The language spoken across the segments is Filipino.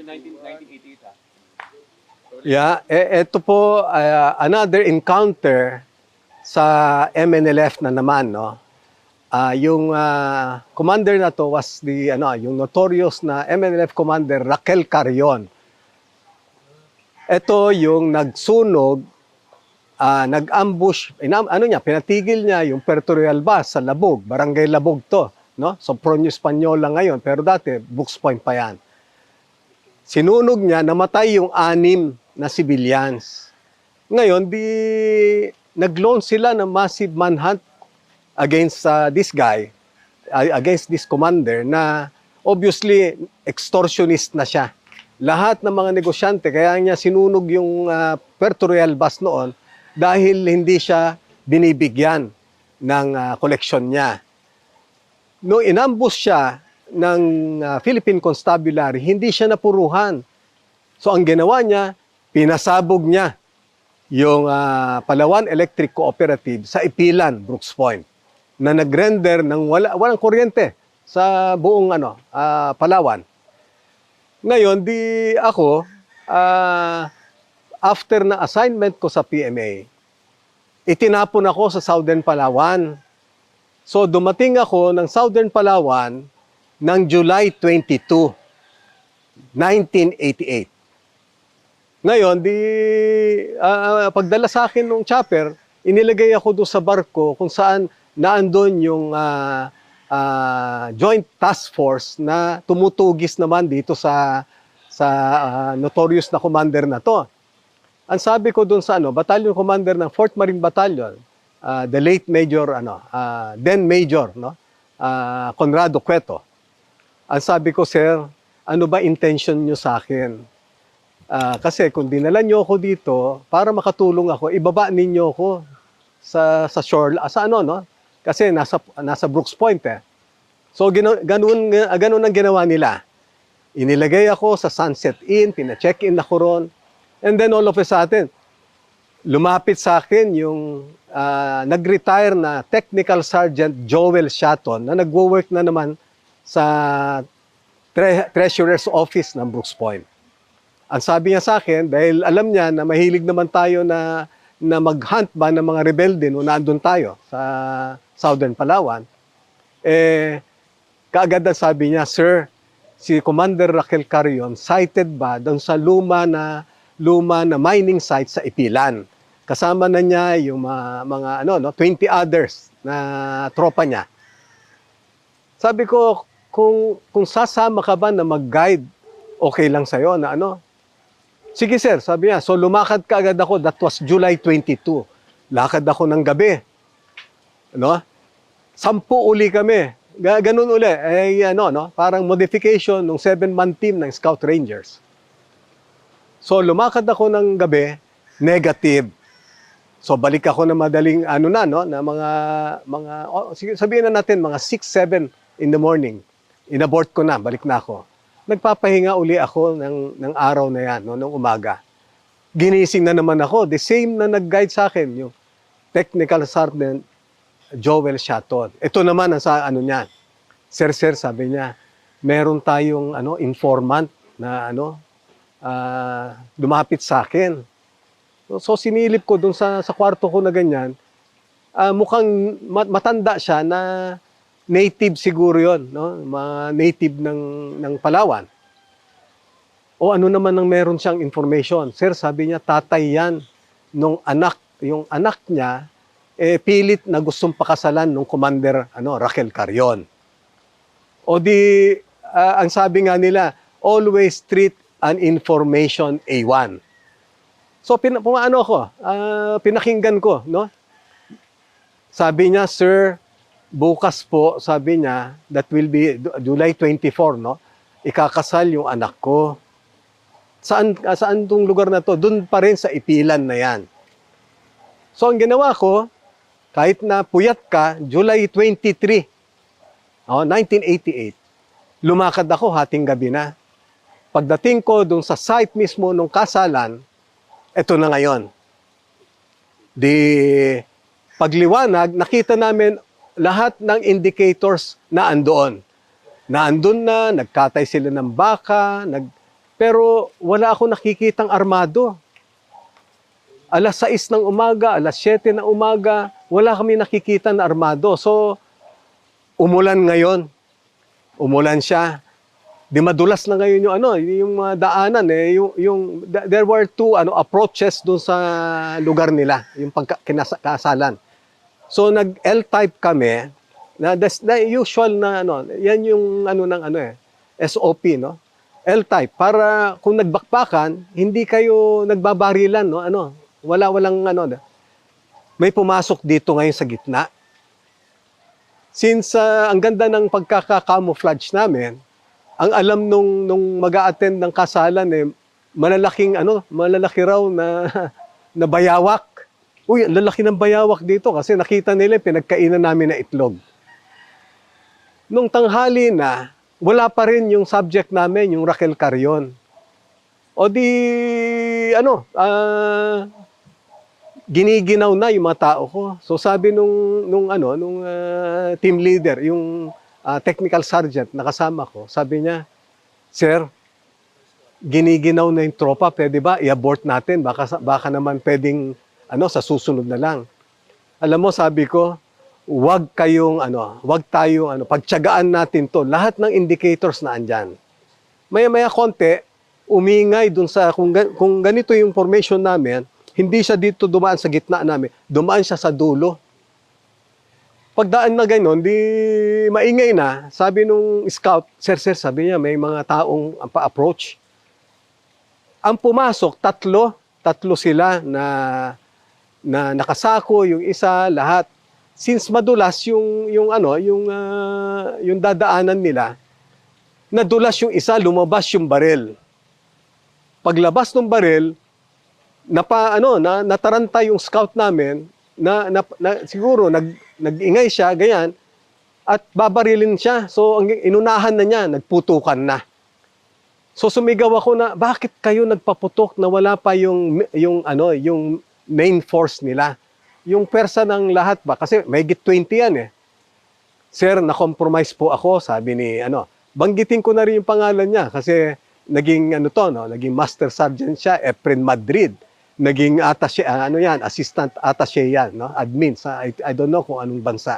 1988 ah. Yeah, ito po another encounter sa MNLF na naman, no. Yung commander na to was yung notorious na MNLF commander Raquel Carrion. Ito yung nagsunog, nag-ambush, pinatigil niya yung Puerto Real bus sa Labog, Barangay Labog to, no? So Pronyo Española ngayon, pero dati Books Point pa yan. Sinunog niya, namatay yung 6 na civilians. Ngayon, nag-launch sila ng massive manhunt against this guy, against this commander na obviously extortionist na siya. Lahat ng mga negosyante, kaya niya sinunog yung Puerto Real bus noon dahil hindi siya binibigyan ng koleksyon niya. No, inambush siya ng Philippine Constabulary, hindi siya napuruhan. So ang ginawa niya, pinasabog niya yung Palawan Electric Cooperative sa Ipilan, Brooks Point, na nag-render ng walang kuryente sa buong Palawan. Ngayon, after na assignment ko sa PMA, itinapon ako sa Southern Palawan. So dumating ako ng Southern Palawan ng July 22, 1988. Ngayon, pagdala sa akin ng chopper, inilagay ako doon sa barko kung saan naandun yung Joint Task Force na tumutugis naman dito sa notorious na commander na to. Ang sabi ko doon sa battalion commander ng 4th Marine Battalion, the late Major, then Major, Conrado Cueto. Ang sabi ko, sir, ano ba intention nyo sa akin? Kasi kung dinala nyo ako dito, para makatulong ako, ibaba ninyo ako sa shore, Kasi nasa Brooks Point eh. So ganun ang ginawa nila. Inilagay ako sa Sunset Inn, pina-check-in ako ron. And then all of a sudden, lumapit sa akin yung nag-retire na Technical Sergeant Joel Shaton na nagwo-work na naman sa Treasurer's Office ng Brooks Point. Ang sabi niya sa akin, dahil alam niya na mahilig naman tayo na mag-hunt ba ng mga rebelde no nandun tayo sa Southern Palawan, kaagad ang sabi niya, sir, si Commander Raquel Carrion cited ba doon sa luma na mining site sa Ipilan. Kasama na niya yung mga 20 others na tropa niya. Sabi ko, kung sasama ka ba na mag-guide, okay lang sa'yo na Sige sir, sabi niya. So lumakad ka agad ako. That was July 22. Lakad ako ng gabi. 10 uli kami. Ganun uli. Parang modification ng 7-man team ng Scout Rangers. So lumakad ako ng gabi, negative. So balik ako na madaling na mga sige, sabihin na natin mga 6-7 in the morning. Inabort ko na, balik na ako. Nagpapahinga uli ako ng araw na yan, nung umaga. Ginising na naman ako, the same na nag-guide sa akin, yung Technical Sergeant Joel Shaton. Ito naman ang niya. Sir, sabi niya, meron tayong informant na lumapit sa akin. So sinilip ko dun sa kwarto ko na ganyan, mukhang matanda siya na native siguro yun, mga native ng Palawan. O naman ang meron siyang information. Sir, sabi niya, tatay yan nung yung anak niya, pilit na gustong pakasalan nung commander, Raquel Carrion. O ang sabi nga nila, always treat an information A1. So, pinakinggan ko, Sabi niya, sir, bukas po, sabi niya, that will be July 24, ikakasal yung anak ko. Saan tong lugar na to? Doon pa rin sa Ipilan na yan. So, ang ginawa ko, kahit na puyat ka, July 23, 1988, lumakad ako hating gabi na. Pagdating ko doon sa site mismo ng kasalan, eto na ngayon. Pagliwanag, nakita namin lahat ng indicators na andoon. Naandun na, nagkatay sila ng baka, Pero wala ako nakikitang armado. Alas 6 ng umaga, alas 7 ng umaga, wala kami nakikita na armado. So, umulan ngayon. Umulan siya. Di madulas na ngayon yung mga daanan there were two approaches doon sa lugar nila, yung kinakasalan. So nag L-type kami, na the usual na yan yung SOP L-type para kung nagbakbakan, hindi kayo nagbabarilan walang may pumasok dito ngayon sa gitna. Since ang ganda ng pagkaka-camouflage namin, ang alam nung mag-a-attend ng kasalan malalaki raw na bayawak. Uy, ang lalaki ng bayawak dito kasi nakita nila pinagkainan namin na itlog. Nung tanghali na, wala pa rin yung subject namin, yung Raquel Carrion. O di giniginaw na yung mga tao ko. So sabi nung team leader, yung technical sergeant na kasama ko, sabi niya, "Sir, giniginaw na yung tropa, pwede ba i-abort natin? Baka naman pwedeng sa susunod na lang." Alam mo, sabi ko, wag tayong pagtiyagaan natin to. Lahat ng indicators na andyan. Maya-maya konti, umingay dun sa, kung ganito yung formation namin, hindi siya dito dumaan sa gitna namin, dumaan siya sa dulo. Pagdaan na gano'n, di maingay na. Sabi nung scout, sir, sabi niya, may mga taong pa-approach. Ang pumasok, tatlo sila na nakasako, yung isa, lahat. Since madulas yung dadaanan nila, nadulas yung isa, lumabas yung baril. Paglabas ng baril, nataranta yung scout namin, siguro nag-ingay siya, ganyan, at babarilin siya. So, ang inunahan na niya, nagputukan na. So, sumigaw ako na, bakit kayo nagpaputok na wala pa yung main force nila? Yung persa ng lahat ba? Kasi may git 20 yan eh. Sir, na-compromise po ako, sabi ni, banggitin ko na rin yung pangalan niya kasi naging, naging master sergeant siya, Efren Madrid. Naging attaché, assistant attaché yan, admin sa, I don't know kung anong bansa.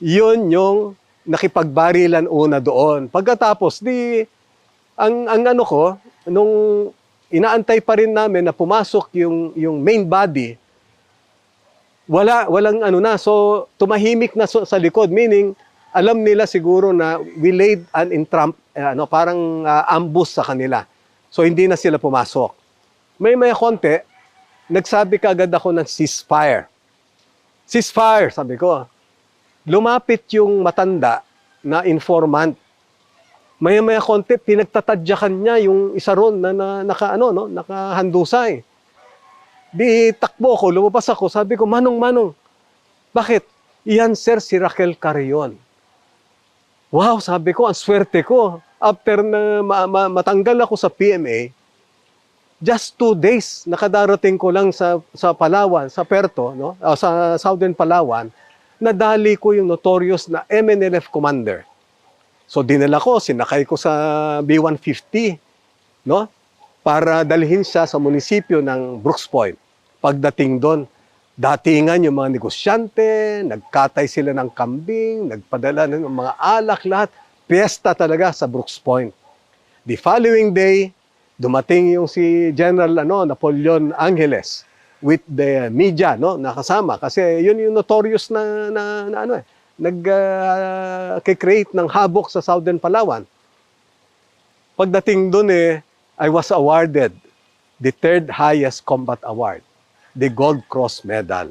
Yun yung nakipagbarilan una doon. Pagkatapos, nung inaantay pa rin namin na pumasok yung main body, walang so tumahimik na sa likod, meaning, alam nila siguro na we laid an entrap, parang ambush sa kanila. So hindi na sila pumasok. May konti, nagsabi kaagad ako ng ceasefire. Ceasefire, sabi ko. Lumapit yung matanda na informant. May konti, pinagtatadyakan niya yung isa ron na nakahandusay. Di takbo ko, lumabas ako, sabi ko, Manong, bakit? Iyan, sir, si Raquel Carrion. Wow, sabi ko, ang swerte ko. After na matanggal ako sa PMA, just 2 days, nakadarating ko lang sa Palawan, sa Puerto, sa Southern Palawan, nadali ko yung notorious na MNLF commander. So dinala ko, sinakay ko sa B-150, para dalhin siya sa munisipyo ng Brooks Point. Pagdating doon, datingan yung mga negosyante, nagkatay sila ng kambing, nagpadala ng mga alak, lahat. Piyesta talaga sa Brooks Point. The following day, dumating yung si General Napoleon Angeles with the media nakasama kasi yun yung notorious na nag-create ng habok sa Southern Palawan. Pagdating doon I was awarded the 3rd highest combat award, the Gold Cross Medal.